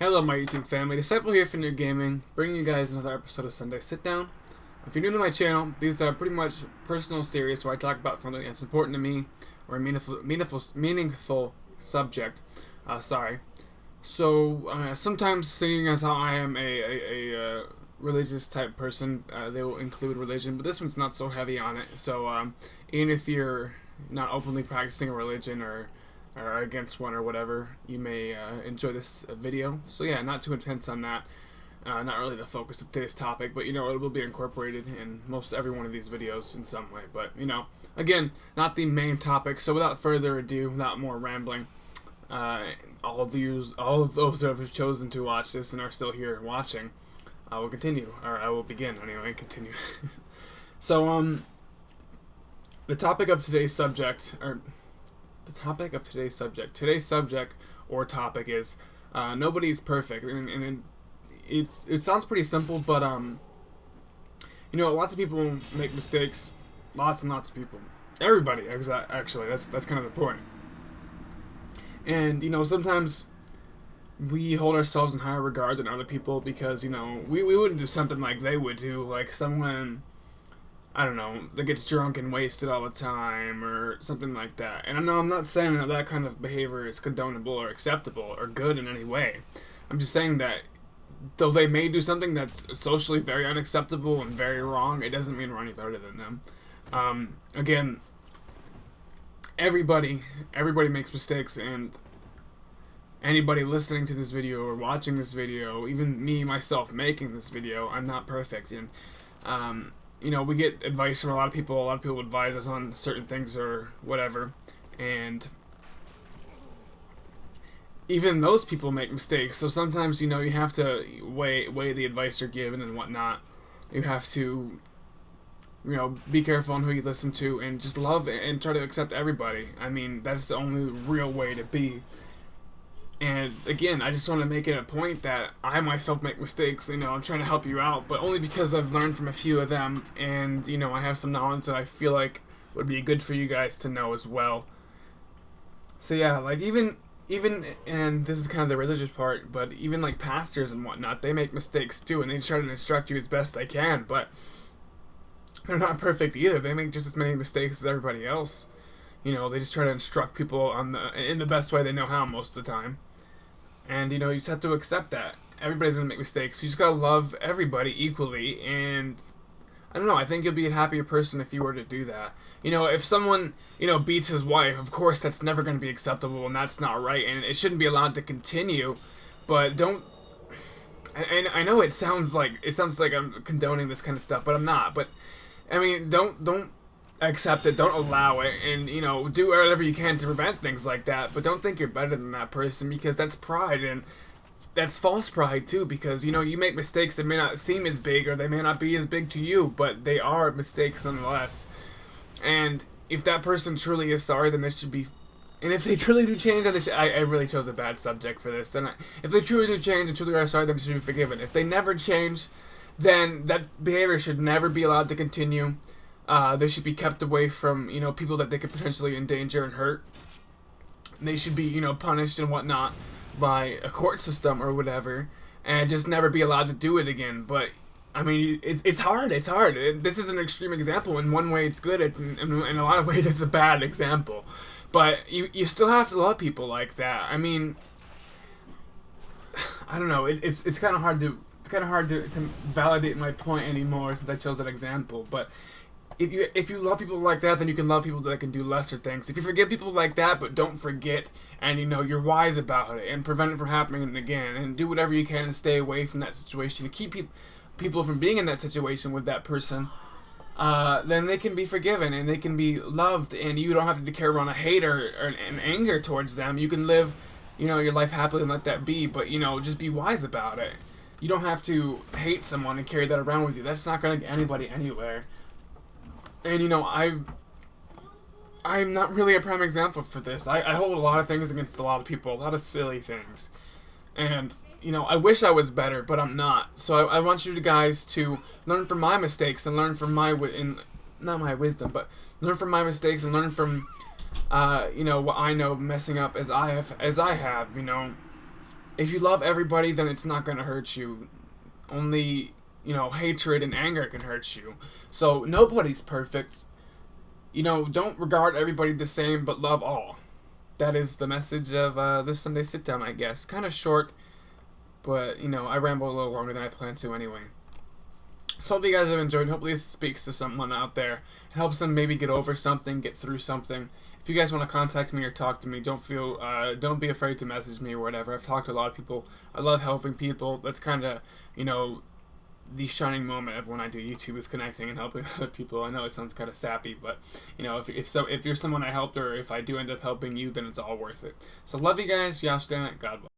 Hello my YouTube family, Disciple here for New Gaming, bringing you guys another episode of Sunday Sit Down. If you're new to my channel, these are pretty much personal series where I talk about something that's important to me, or a meaningful subject. Sometimes seeing as how I am a religious type person, they will include religion, but this one's not so heavy on it. So even if you're not openly practicing a religion or against one or whatever, you may enjoy this video. So yeah, not too intense on that. Not really the focus of today's topic, but you know, it will be incorporated in most every one of these videos in some way. But you know, again, not the main topic. So without further ado, without more rambling, all of those who have chosen to watch this and are still here watching, I will continue, or I will begin anyway. Continue. So the topic of today's subject, today's subject or topic is nobody's perfect, and it sounds pretty simple, but you know, lots of people make mistakes, lots and lots of people, everybody, actually, that's kind of the point. And you know, sometimes we hold ourselves in higher regard than other people because, you know, we wouldn't do something like they would do, like someone, I don't know, that gets drunk and wasted all the time or something like that. And I know I'm not saying that that kind of behavior is condonable or acceptable or good in any way. I'm just saying that though they may do something that's socially very unacceptable and very wrong, it doesn't mean we're any better than them. Again, everybody makes mistakes, and anybody listening to this video or watching this video, even me, myself, making this video, I'm not perfect. And you know, we get advice from a lot of people advise us on certain things or whatever, and even those people make mistakes. So sometimes, you know, you have to weigh the advice you're given and whatnot. You have to, you know, be careful on who you listen to, and just love and try to accept everybody. I mean, that's the only real way to be. And again, I just want to make it a point that I myself make mistakes. You know, I'm trying to help you out, but only because I've learned from a few of them, and you know, I have some knowledge that I feel like would be good for you guys to know as well. So yeah, like even, and this is kind of the religious part, but even like pastors and whatnot, they make mistakes too, and they try to instruct you as best they can, but they're not perfect either. They make just as many mistakes as everybody else. You know, they just try to instruct people in the best way they know how most of the time. And, you know, you just have to accept that. Everybody's going to make mistakes. You just got to love everybody equally. And, I don't know, I think you'll be a happier person if you were to do that. You know, if someone, you know, beats his wife, of course that's never going to be acceptable, and that's not right. And it shouldn't be allowed to continue. But don't... And I know it sounds like I'm condoning this kind of stuff, but I'm not. But, I mean, don't accept it, don't allow it, and you know, do whatever you can to prevent things like that, but don't think you're better than that person, because that's pride, and that's false pride too, because you know, you make mistakes that may not seem as big, or they may not be as big to you, but they are mistakes nonetheless. And if that person truly is sorry, then they should be, and if they truly do change, then I really chose a bad subject for this, and if they truly do change and truly are sorry, then they should be forgiven. If they never change, then that behavior should never be allowed to continue. They should be kept away from, you know, people that they could potentially endanger and hurt. They should be, you know, punished and whatnot by a court system or whatever, and just never be allowed to do it again. But, I mean, it's hard. This is an extreme example. In one way, it's good. In a lot of ways, it's a bad example. But you still have to love people like that. I mean, I don't know. It's kind of hard to validate my point anymore since I chose that example. But if you love people like that, then you can love people that can do lesser things. If you forgive people like that, but don't forget, and you know, you're wise about it, and prevent it from happening again, and do whatever you can to stay away from that situation, to keep people from being in that situation with that person, then they can be forgiven, and they can be loved, and you don't have to carry around a hate or an anger towards them. You can live, you know, your life happily and let that be, but, you know, just be wise about it. You don't have to hate someone and carry that around with you. That's not going to get anybody anywhere. And, you know, I'm not really a prime example for this. I hold a lot of things against a lot of people, a lot of silly things. And, you know, I wish I was better, but I'm not. So I want you guys to learn from my mistakes and learn from not my wisdom, but learn from my mistakes and learn from, you know, what I know messing up as I have, you know. if you love everybody, then it's not gonna hurt you. Only, hatred and anger can hurt you. So nobody's perfect. Don't regard everybody the same, but love all. That is the message of this Sunday sit down, I guess. Kind of short, but I ramble a little longer than I planned to anyway. So hope you guys have enjoyed. Hopefully this speaks to someone out there. It helps them maybe get over something, get through something. If you guys want to contact me or talk to me, don't be afraid to message me or whatever. I've talked to a lot of people. I love helping people. That's kind of, the shining moment of when I do YouTube is connecting and helping other people. I know it sounds kind of sappy, but if you're someone I helped, or if I do end up helping you, then it's all worth it. So love you guys. Yash, damn it. God bless.